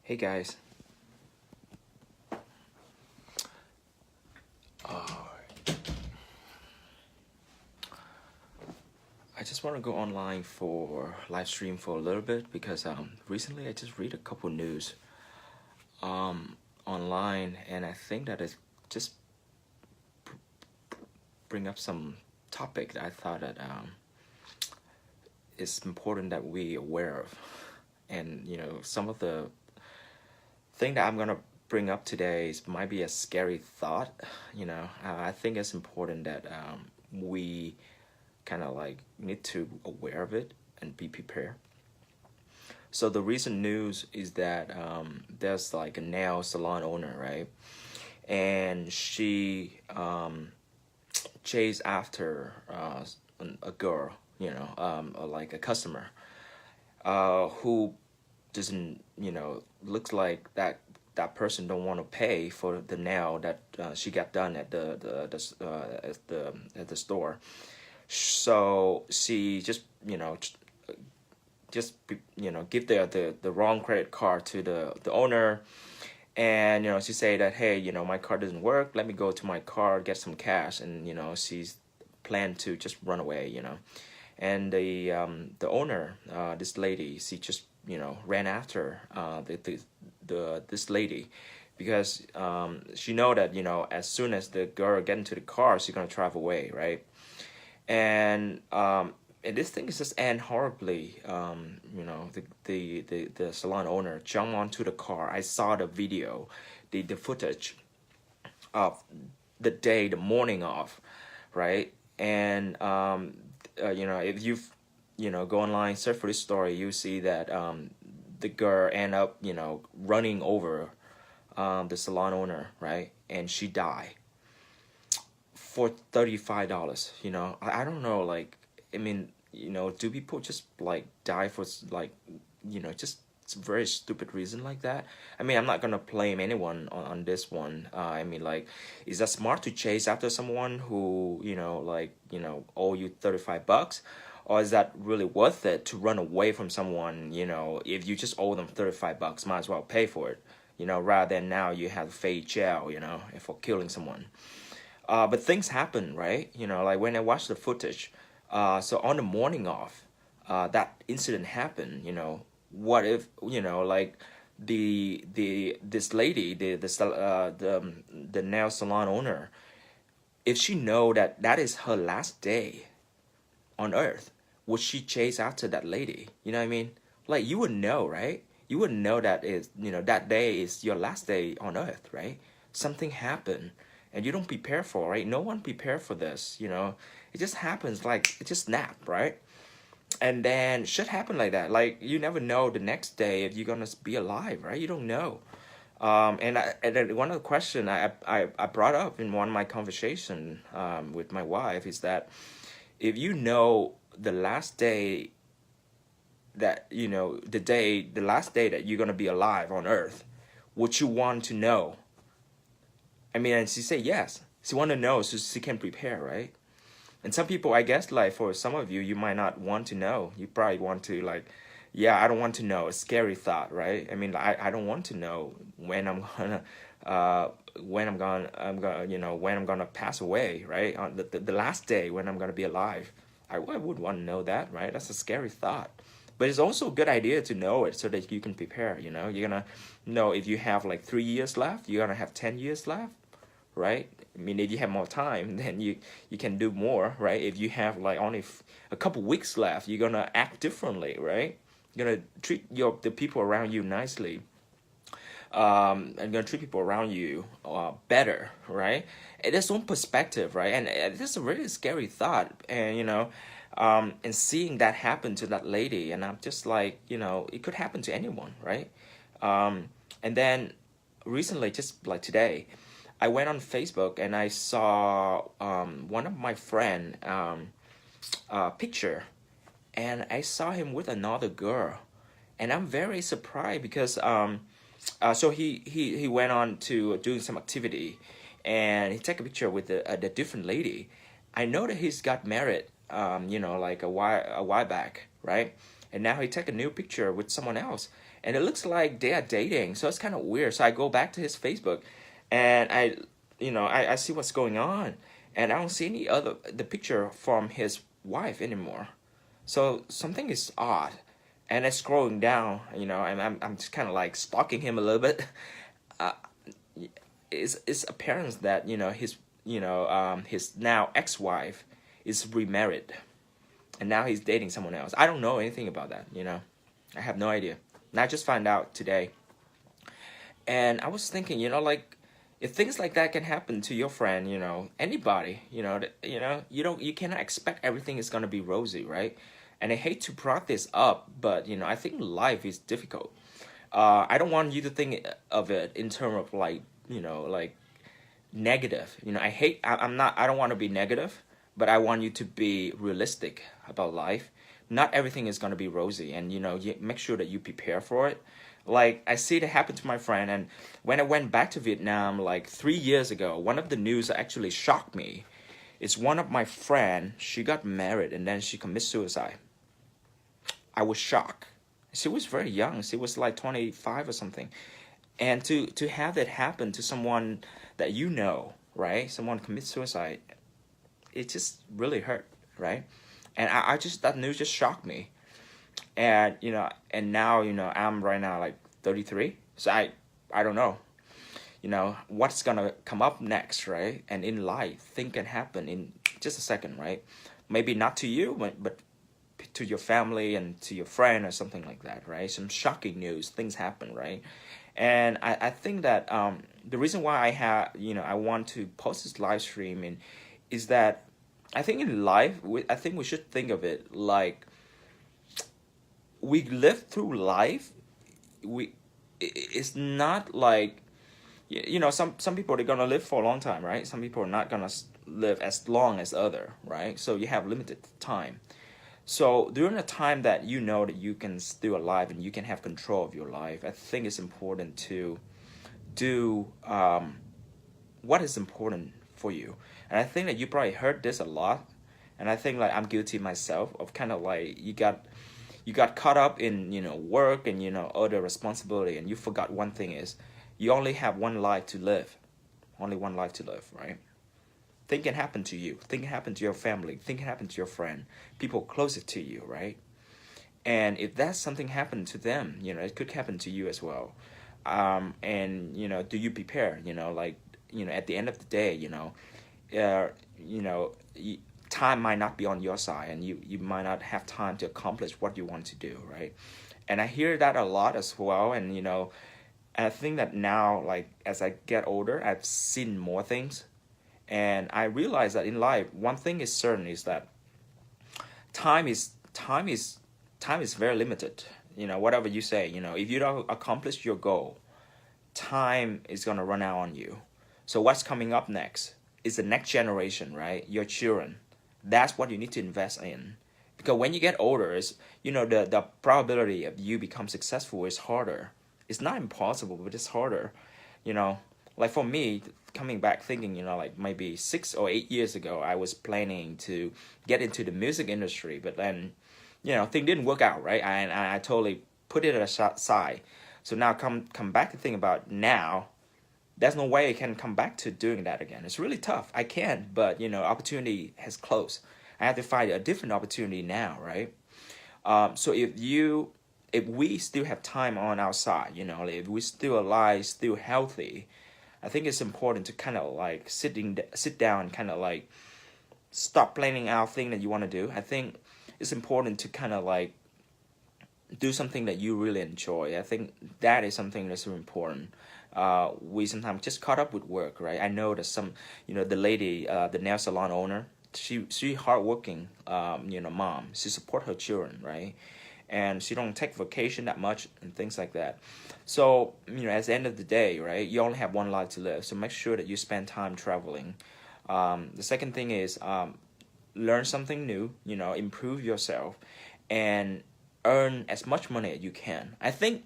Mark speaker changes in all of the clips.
Speaker 1: Hey guys, uh, I just want to go online for live stream for a little bit because recently I just read a couple news online, and I think that it just bring up some topic that I thought that is important that we aware of. And some of the thing that I'm gonna bring up today might be a scary thought. I think it's important that we kind of like need to aware of it and be prepared. So the recent news is that there's like a nail salon owner, right? And she chased after a girl, or like a customer, who doesn't, looks like that person don't want to pay for the nail that she got done at the store. So she just give the wrong credit card to the owner, and she say that, hey, my card doesn't work, let me go to my car, get some cash, and she's planned to just run away. And the owner, this lady, she just ran after this lady, because she know that as soon as the girl get into the car, she's gonna drive away, right? And this thing is just end horribly. The salon owner jumped onto the car. I saw the video, the footage of the morning of, right? And if you've go online, search for this story, you see that the girl end up running over the salon owner, right? And she died for $35. I don't know, like, I mean, do people just like die for like just very stupid reason like that? I mean, I'm not gonna blame anyone on this one. I mean, like, is that smart to chase after someone who owe you $35? Or is that really worth it to run away from someone? If you just owe them $35, might as well pay for it, rather than now you have to face jail, for killing someone. But things happen, right? Like when I watched the footage, so on the morning of that incident happened, what if, like the this lady, the nail salon owner, if she know that that is her last day on earth, would she chase after that lady? You know what I mean? Like, you would know, right? You would know that is, that day is your last day on earth, right? Something happened and you don't prepare for, right? No one prepared for this, it just happens, like it just snap, right? And then shit happen like that. Like, you never know the next day if you're gonna be alive, right? You don't know. And then one of the question I brought up in one of my conversation with my wife is that, if you know the last day that the last day that you're gonna be alive on Earth, would you want to know? I mean, and she said yes. She want to know so she can prepare, right? And some people, I guess, like for some of you, you might not want to know. You probably want to, like, yeah, I don't want to know. A scary thought, right? I mean, I don't want to know when I'm gonna when I'm gonna pass away, right? On the last day when I'm gonna be alive. I would want to know that, right? That's a scary thought. But it's also a good idea to know it so that you can prepare, You're gonna know if you have like 3 years left, you're gonna have 10 years left, right? I mean, if you have more time, then you can do more, right? If you have like only a couple weeks left, you're gonna act differently, right? You're gonna treat the people around you nicely, and gonna treat people around you better, right? It is own perspective, right? And it is a really scary thought, and and seeing that happen to that lady, and I'm just like, it could happen to anyone, right? And then recently, just like today, I went on Facebook and I saw one of my friend picture, and I saw him with another girl, and I'm very surprised because so he went on to doing some activity, and he took a picture with the different lady. I know that he's got married, like a while back, right? and now he take a new picture with someone else, and it looks like they are dating. So it's kind of weird. So I go back to his Facebook, and I see what's going on, and I don't see any other the picture from his wife anymore. So something is odd, and it's scrolling down. I'm just kind of like stalking him a little bit. Uh, it's apparent that his now ex-wife is remarried, and now he's dating someone else. I don't know anything about that. I have no idea. And I just found out today. And I was thinking, like, if things like that can happen to your friend, anybody, you cannot expect everything is gonna be rosy, right? And I hate to brought this up, but I think life is difficult. I don't want you to think of it in terms of like negative. I don't want to be negative, but I want you to be realistic about life. Not everything is going to be rosy, and you make sure that you prepare for it. Like, I see it happen to my friend, and when I went back to Vietnam like 3 years ago, one of the news that actually shocked me is one of my friend, she got married and then she committed suicide. I was shocked. She was very young. She was like 25 or something. And to have that happen to someone that right? Someone commits suicide, it just really hurt, right? And I just, that news just shocked me. And and now I'm right now like 33, so I don't know what's gonna come up next, right? And in life, things can happen in just a second, right? Maybe not to you, but to your family and to your friend or something like that, right? Some shocking news, things happen, right? And I think that the reason why I want to post this live stream is that I think in life, I think we should think of it like we live through life. It's not like, some people are gonna live for a long time, right? Some people are not gonna live as long as other, right? So you have limited time. So during the time that that you can still alive and you can have control of your life, I think it's important to do what is important for you. And I think that you probably heard this a lot, and I think like I'm guilty myself of kind of like you got caught up in work and other responsibility, and you forgot one thing is you only have one life to live, right? Thing can happen to you. Thing can happen to your family. Thing can happen to your friend, people closest to you, right? And if that something happened to them, it could happen to you as well. And do you prepare? At the end of the day, time might not be on your side, and you might not have time to accomplish what you want to do, right? And I hear that a lot as well, and I think that now, like, as I get older, I've seen more things. And I realize that in life, one thing is certain is that time is very limited. Whatever you say, if you don't accomplish your goal, time is gonna run out on you. So what's coming up next is the next generation, right? Your children. That's what you need to invest in. Because when you get older, the probability of you become successful is harder. It's not impossible, but it's harder. Like for me, coming back thinking, like maybe 6 or 8 years ago, I was planning to get into the music industry, but then, thing didn't work out, right? And I totally put it aside. So now come back to think about now, there's no way I can come back to doing that again. It's really tough. I can, but opportunity has closed. I have to find a different opportunity now, right? So if we still have time on our side, if we're still alive, still healthy, I think it's important to kind of like sit down and kind of like stop planning out thing that you want to do. I think it's important to kind of like do something that you really enjoy. I think that is something that's really important. We sometimes just caught up with work, right? I know that the lady, the nail salon owner, she hardworking, mom. She support her children, right? And she don't take vacation that much and things like that. So, at the end of the day, right, you only have one life to live. So make sure that you spend time traveling. The second thing is learn something new, improve yourself, and earn as much money as you can. I think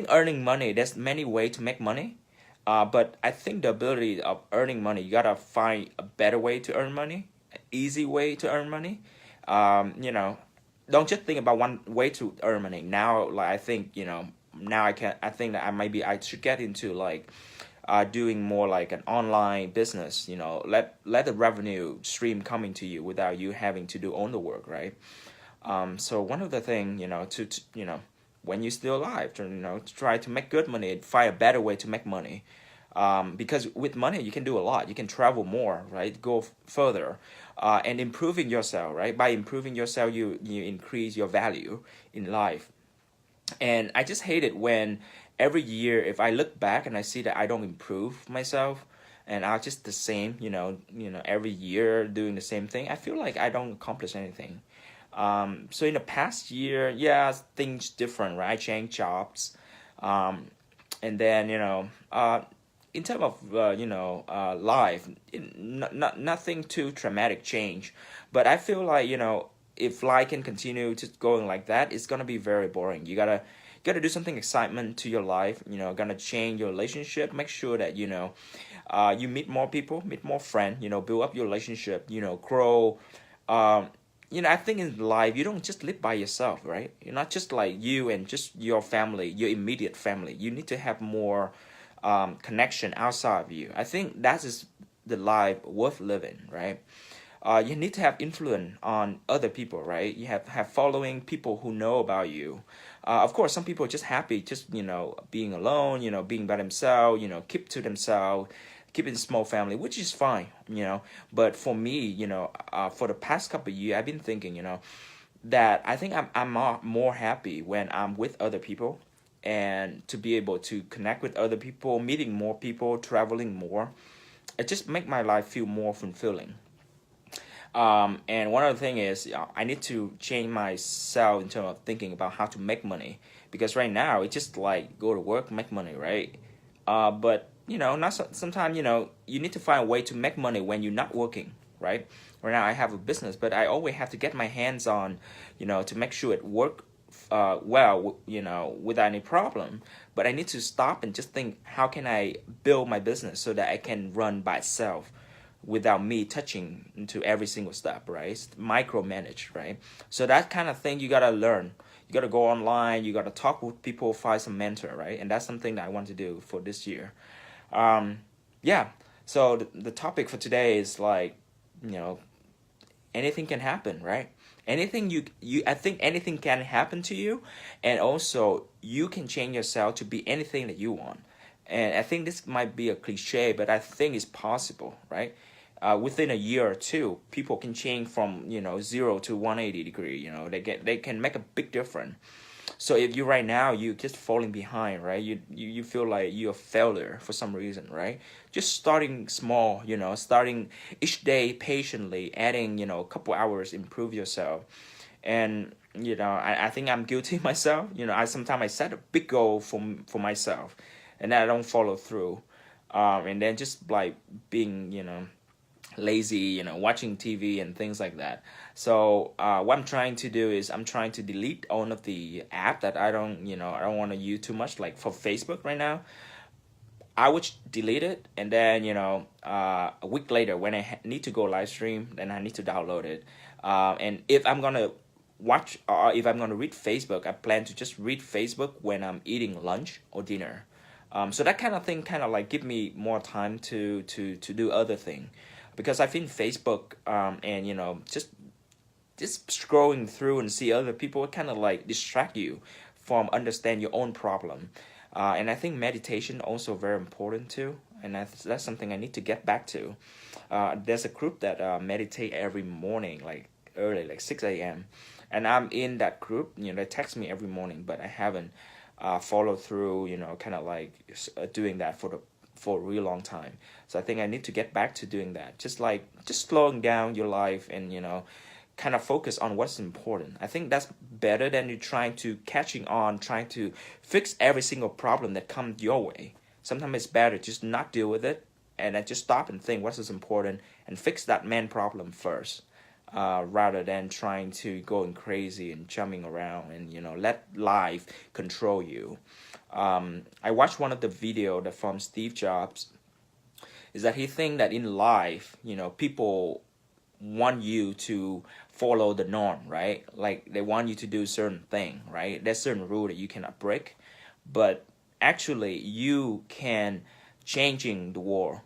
Speaker 1: earning money, there's many ways to make money. But I think the ability of earning money, you gotta find a better way to earn money, an easy way to earn money. don't just think about one way to earn money. Now, like I think, now I think that I should get into like doing more like an online business. Let the revenue stream coming to you without you having to do own the work, right? So one of the thing, when you're still alive, to try to make good money, find a better way to make money. Because with money you can do a lot. You can travel more, right? Go further, and improving yourself, right? By improving yourself, you increase your value in life. And I just hate it when every year, if I look back and I see that I don't improve myself, and I'm just the same, every year doing the same thing, I feel like I don't accomplish anything. So in the past year, yeah, things different, right? I changed jobs, and then in terms of life, nothing too traumatic change, but I feel like if life can continue just going like that, it's gonna be very boring. You gotta do something excitement to your life. Gonna change your relationship. Make sure that you meet more people, meet more friends. Build up your relationship. Grow. I think in life you don't just live by yourself, right? You're not just like you and just your family, your immediate family. You need to have more connection outside of you. I think that is the life worth living, right? You need to have influence on other people, right? You have following people who know about you. Of course, some people are just happy, just being alone, being by themselves, keep to themselves, keep it a small family, which is fine, But for me, for the past couple of years, I've been thinking, that I think I'm more happy when I'm with other people, and to be able to connect with other people, meeting more people, traveling more. It just make my life feel more fulfilling. And one other thing is, I need to change myself in terms of thinking about how to make money, because right now it's just like go to work, make money, right? But not sometimes you need to find a way to make money when you're not working, right? Right now I have a business, but I always have to get my hands on, to make sure it work well, without any problem. But I need to stop and just think, how can I build my business so that I can run by itself without me touching into every single step, right? It's micromanage, right? So that kind of thing you gotta learn. You gotta go online. You gotta talk with people, find some mentor, right? And that's something that I want to do for this year. Yeah. So the topic for today is like, you know, anything can happen, right? Anything I think anything can happen to you, and also you can change yourself to be anything that you want. And I think this might be a cliche, but I think it's possible, right? Within a year or two, people can change from 0 to 180 degree. They can make a big difference. So if you right now you just falling behind, right? You feel like you're a failure for some reason, right? Just starting small, starting each day patiently, adding a couple hours, improve yourself. And I think I'm guilty myself. I sometimes I set a big goal for myself, and then I don't follow through. And then just like being lazy, watching TV and things like that. So what I'm trying to do is I'm trying to delete all of the app that I don't want to use too much. Like for Facebook right now, I would delete it, and then a week later when I need to go live stream, then I need to download it. And if I'm gonna watch or if I'm gonna read Facebook, I plan to just read Facebook when I'm eating lunch or dinner. So that kind of thing kind of like give me more time to do other thing, because I think Facebook and just scrolling through and see other people, it kind of like distract you from understand your own problem. And I think meditation also very important too, and that's something I need to get back to. There's a group that meditate every morning, like early, like 6 a.m. And I'm in that group. They text me every morning, but I haven't followed through. Kind of like doing that for a real long time. So I think I need to get back to doing that. Just slowing down your life and kind of focus on what's important. I think that's better than you trying to trying to fix every single problem that comes your way. Sometimes it's better just not deal with it, and then just stop and think what is important and fix that main problem first, rather than trying to going crazy and jumping around and let life control you. I watched one of the video that from Steve Jobs, is that he think that in life, people want you to follow the norm, right? Like they want you to do certain thing, right? There's certain rule that you cannot break, but actually you can changing the world,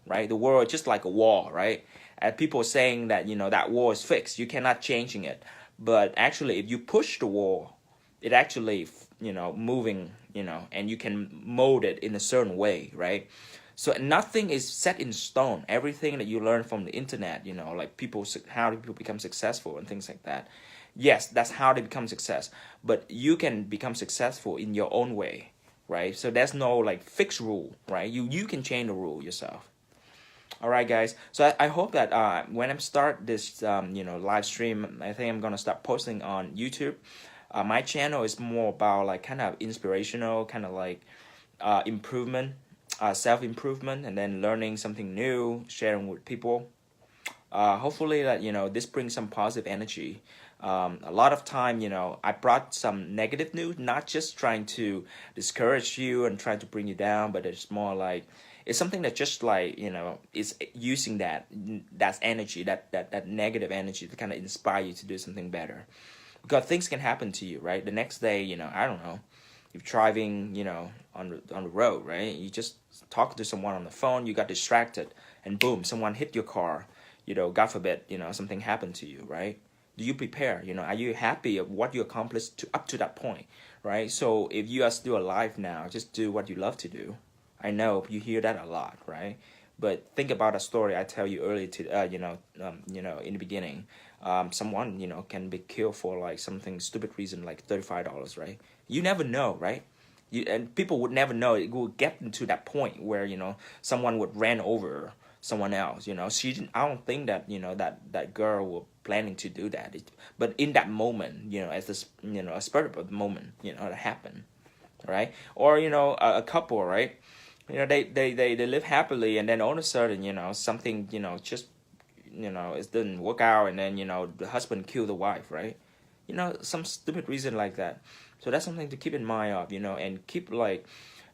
Speaker 1: right? The world is just like a wall, right? And people saying that, you know, that wall is fixed, you cannot changing it. But actually, if you push the wall, it actually, you know, moving, you know, and you can mold it in a certain way, right? So nothing is set in stone. Everything that you learn from the internet, you know, like people, how do people become successful and things like that. Yes, that's how they become success. But you can become successful in your own way, right? So there's no like fixed rule, right? You can change the rule yourself. All right, guys. So I hope that when I start this, you know, live stream, I think I'm gonna start posting on YouTube. My channel is more about like kind of inspirational, kind of like improvement, self-improvement, and then learning something new, sharing with people. Hopefully that, you know, this brings some positive energy. A lot of time, you know, I brought some negative news, not just trying to discourage you and trying to bring you down, but it's more like it's something that just like, you know, is using that energy, that negative energy to kind of inspire you to do something better. Because things can happen to you, right? The next day, you know, I don't know, you're driving, you know, on the road, right? You just talk to someone on the phone, you got distracted, and boom, someone hit your car. You know, God forbid, you know, something happened to you, right? Do you prepare? You know, are you happy of what you accomplished up to that point, right? So if you are still alive now, just do what you love to do. I know you hear that a lot, right? But think about a story I tell you earlier to, you know, in the beginning. Someone, you know, can be killed for like something stupid reason, like $35, right? You never know, right? And people would never know it would get to that point where, you know, someone would ran over someone else. You know, she didn't, I don't think that, you know, that girl was planning to do that. But in that moment, you know, as this, you know, a spur of the moment, you know, it happened, right? Or, you know, a couple, right? You know, they live happily, and then all of a sudden, you know, something, you know, just, you know, it didn't work out, and then, you know, the husband killed the wife, right? You know, some stupid reason like that. So that's something to keep in mind of, you know, and keep like,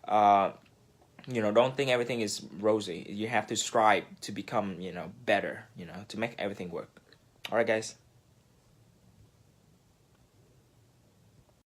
Speaker 1: you know, don't think everything is rosy. You have to strive to become, you know, better, you know, to make everything work. All right, guys.